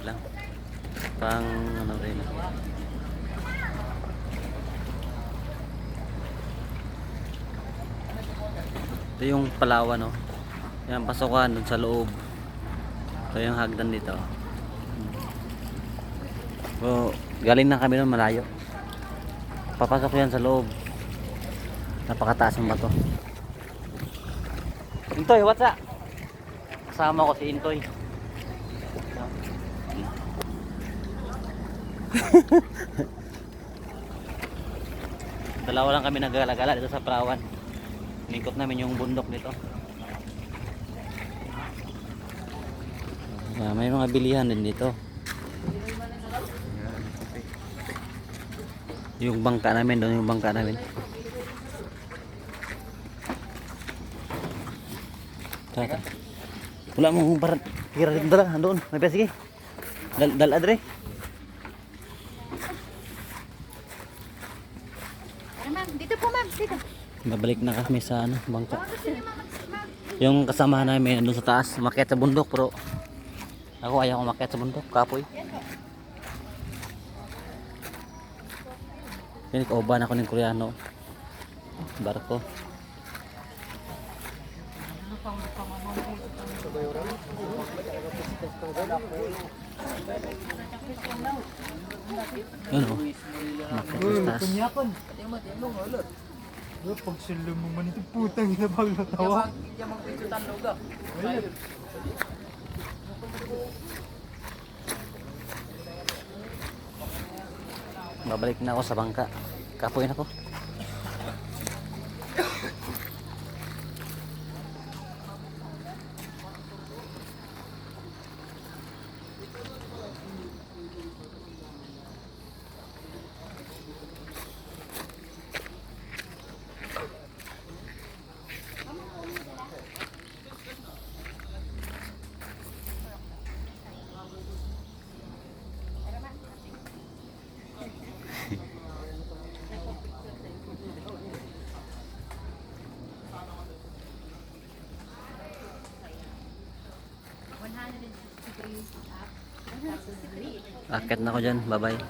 lang. Pang ano rin. Ito yung Palawan, no. Yan, pasukan dun sa loob. Ito yung hagdan dito. So, galing na kami nun malayo. Papasok yan sa loob. Napakataas ng bato. Intoy, what's up? Kasama ko si Intoy. Dalawa lang kami naggalagala dito sa Palawan. Nikot namin yung bundok nito. May mga bilihan din dito. Yung bangka namin, doon yung bangka namin. Tata. Wala mong parang kira dito dala, doon. May pesa, sige. Dala dre. Dito po ma'am, dito. Babalik na kami sa ano, bangka. Yung kasama namin doon sa taas, umakyat sa bundok, pero ako ayaw umakyat sa bundok, kapoy. Yan, kauban ako ng Koreano. Barko. Yun o. Makitas. Pag sila mo man ito putang ina bang natawa. Babalik na ako sa bangka. Kapoy na ako. Akit na ako dyan. Bye bye.